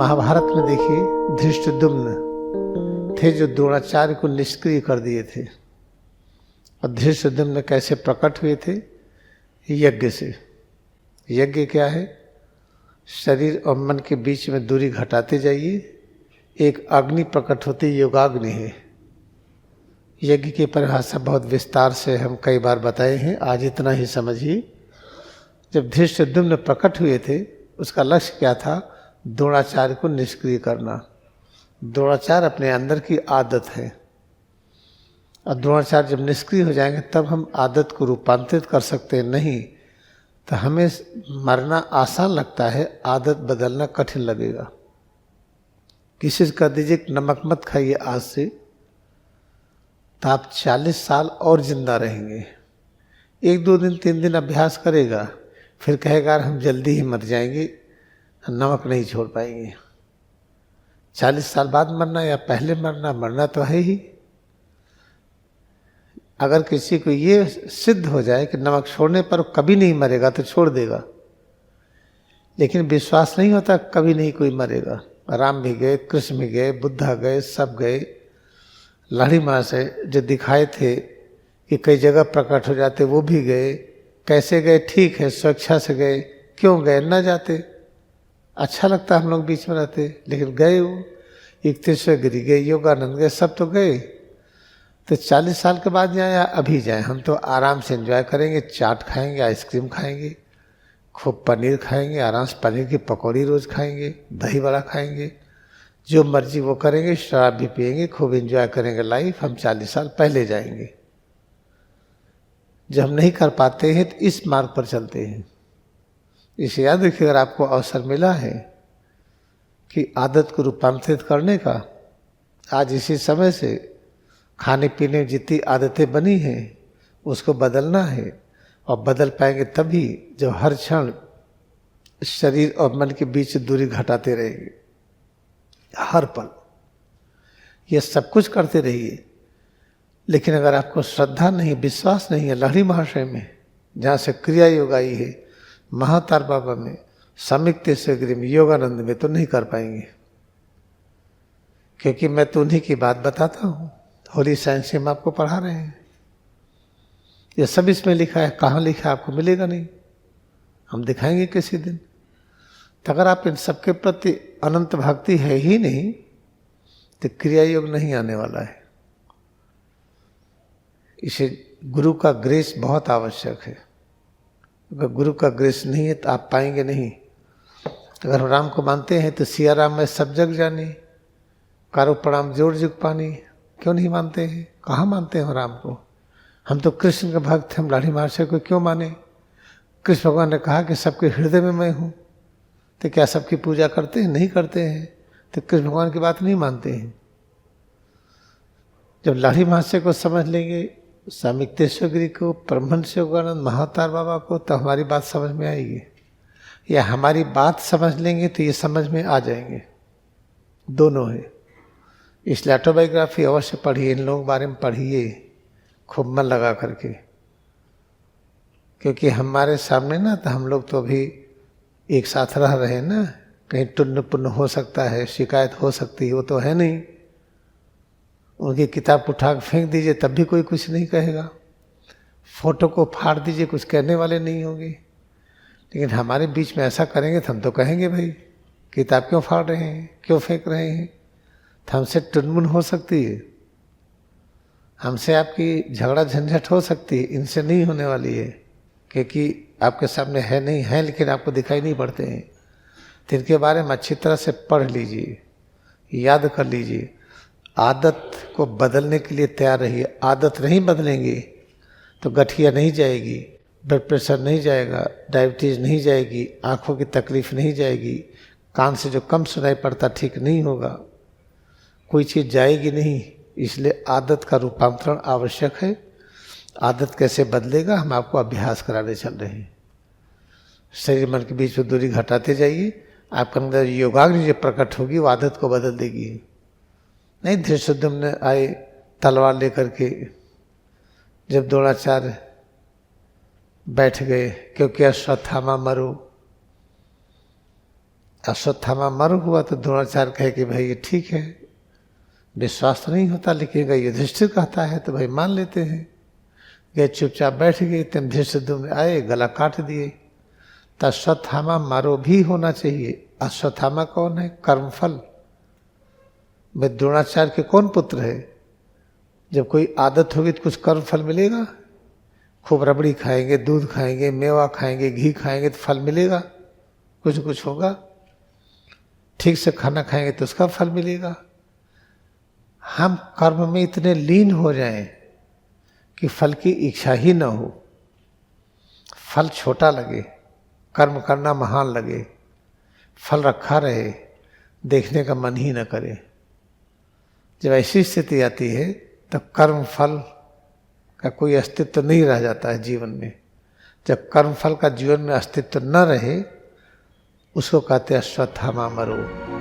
महाभारत में देखिए धृष्टद्युम्न थे जो द्रोणाचार्य को निष्क्रिय कर दिए थे। और धृष्टद्युम्न कैसे प्रकट हुए थे? यज्ञ से। यज्ञ क्या है? शरीर और मन के बीच में दूरी घटाते जाइए, एक अग्नि प्रकट होती, योगाग्नि है। यज्ञ की परिभाषा बहुत विस्तार से हम कई बार बताए हैं, आज इतना ही समझिए। जब धृष्टद्युम्न प्रकट हुए थे, उसका लक्ष्य क्या था? द्रोणाचार्य को निष्क्रिय करना। द्रोणाचार्य अपने अंदर की आदत है, और द्रोणाचार्य जब निष्क्रिय हो जाएंगे तब हम आदत को रूपांतरित कर सकते हैं। नहीं तो हमें मरना आसान लगता है, आदत बदलना कठिन लगेगा। किसी से कह दीजिए कि नमक मत खाइए आज से, तो आप 40 साल और जिंदा रहेंगे। 1-2 दिन 3 दिन अभ्यास करेगा, फिर कहेगा हम जल्दी ही मर जाएंगे, नमक नहीं छोड़ पाएंगे। 40 साल बाद मरना या पहले मरना, मरना तो है ही। अगर किसी को ये सिद्ध हो जाए कि नमक छोड़ने पर कभी नहीं मरेगा तो छोड़ देगा, लेकिन विश्वास नहीं होता कभी नहीं कोई मरेगा। राम भी गए, कृष्ण भी गए, बुद्धा गए, सब गए। लाड़ी माँ से जो दिखाए थे कि कई जगह प्रकट हो जाते, वो भी गए। कैसे गए? ठीक है, स्वेच्छा से गए। क्यों गए? न जाते अच्छा लगता हम लोग बीच में रहते, लेकिन गए। वो युक्तेश्वर गिरी गए, योगानंद गए, सब तो गए। तो 40 साल के बाद जाए या अभी जाए, हम तो आराम से एंजॉय करेंगे, चाट खाएंगे, आइसक्रीम खाएंगे, खूब पनीर खाएंगे, आराम से पनीर की पकौड़ी रोज खाएंगे, दही बड़ा खाएंगे, जो मर्जी वो करेंगे, शराब भी पिएंगे, खूब एंजॉय करेंगे लाइफ। हम 40 साल पहले जाएंगे। जब हम नहीं कर पाते हैं तो इस मार्ग पर चलते हैं। इसे याद रखिए, अगर आपको अवसर मिला है कि आदत को रूपांतरित करने का, आज इसी समय से खाने पीने में जितनी आदतें बनी हैं उसको बदलना है। और बदल पाएंगे तभी जब हर क्षण शरीर और मन के बीच दूरी घटाते रहेंगे, हर पल। ये सब कुछ करते रहिए, लेकिन अगर आपको श्रद्धा नहीं, विश्वास नहीं है लहरी महाशय में, जहाँ से क्रिया योग आई है, महातार बाबा में, समिक्तेश्वर गिरी में, योगानंद में, तो नहीं कर पाएंगे। क्योंकि मैं तो उन्हीं की बात बताता हूँ, होली साइंस से हम आपको पढ़ा रहे हैं। ये सब इसमें लिखा है, कहाँ लिखा है आपको मिलेगा नहीं, हम दिखाएंगे किसी दिन। तो अगर आप इन सबके प्रति अनंत भक्ति है ही नहीं तो क्रिया योग नहीं आने वाला है। इसे गुरु का ग्रेस बहुत आवश्यक है। अगर गुरु का ग्रेस नहीं है तो आप पाएंगे नहीं। अगर हम राम को मानते हैं तो सिया राम में सब जग जानी, कारो प्रणाम जोड़ जुग पानी। क्यों नहीं मानते हैं? कहाँ मानते हैं राम को? हम तो कृष्ण के भक्त हैं, हम लाड़ी महाशय को क्यों माने? कृष्ण भगवान ने कहा कि सबके हृदय में मैं हूँ, तो क्या सबकी पूजा करते हैं? नहीं करते हैं, तो कृष्ण भगवान की बात नहीं मानते हैं। जब लाड़ी महाशय को समझ लेंगे, समिक्तेश्वर गिरी को, परमहंस योगानंद, महातार बाबा को, तो हमारी बात समझ में आएगी। या हमारी बात समझ लेंगे तो ये समझ में आ जाएंगे। दोनों है। इसलिए ऑटोबायोग्राफी अवश्य पढ़िए, इन लोगों के बारे में पढ़िए खूब मन लगा करके। क्योंकि हमारे सामने ना, तो हम लोग तो अभी एक साथ रह रहे हैं ना, कहीं टुन्न पुन्न हो सकता है, शिकायत हो सकती है, वो तो है नहीं। उनकी किताब उठा के फेंक दीजिए तब भी कोई कुछ नहीं कहेगा, फोटो को फाड़ दीजिए कुछ कहने वाले नहीं होंगे। लेकिन हमारे बीच में ऐसा करेंगे तो हम तो कहेंगे भाई किताब क्यों फाड़ रहे हैं, क्यों फेंक रहे हैं। तो हमसे टुनमुन हो सकती है, हमसे आपकी झगड़ा झंझट हो सकती है, इनसे नहीं होने वाली है। क्योंकि आपके सामने है नहीं है, लेकिन आपको दिखाई नहीं पड़ते हैं। तो इनके बारे में अच्छी तरह से पढ़ लीजिए, याद कर लीजिए। आदत को बदलने के लिए तैयार रहिए। आदत नहीं बदलेंगे तो गठिया नहीं जाएगी, ब्लड प्रेशर नहीं जाएगा, डायबिटीज नहीं जाएगी, आँखों की तकलीफ नहीं जाएगी, कान से जो कम सुनाई पड़ता ठीक नहीं होगा, कोई चीज़ जाएगी नहीं। इसलिए आदत का रूपांतरण आवश्यक है। आदत कैसे बदलेगा, हम आपको अभ्यास कराने चल रहे हैं। शरीर मन के बीच में दूरी घटाते जाइए, आपके अंदर योगाग्नि जो प्रकट होगी वो आदत को बदल देगी। नहीं धृष्टद्युम्न आए तलवार लेकर के, जब द्रोणाचार्य बैठ गए, क्योंकि अश्वत्थामा मरो, अश्वत्थामा मर हुआ तो द्रोणाचार्य कहे कि भाई ये ठीक है, विश्वास तो नहीं होता लेकिन अगर युधिष्ठिर कहता है तो भाई मान लेते हैं। गए चुपचाप बैठ गए, तब धृष्टद्युम्न आए, गला काट दिए। तो अश्वत्थामा मरो भी होना चाहिए। अश्वत्थामा कौन है? कर्मफल। भाई द्रोणाचार्य के कौन पुत्र है? जब कोई आदत होगी तो कुछ कर्मफल मिलेगा। खूब रबड़ी खाएंगे, दूध खाएंगे, मेवा खाएंगे, घी खाएंगे तो फल मिलेगा, कुछ होगा। ठीक से खाना खाएंगे तो उसका फल मिलेगा। हम कर्म में इतने लीन हो जाएं कि फल की इच्छा ही न हो, फल छोटा लगे, कर्म करना महान लगे, फल रखा रहे, देखने का मन ही न करे। जब ऐसी स्थिति आती है तब कर्म फल का कोई अस्तित्व नहीं रह जाता है जीवन में। जब कर्म फल का जीवन में अस्तित्व न रहे उसको कहते हैं अश्वत्थामा मरो।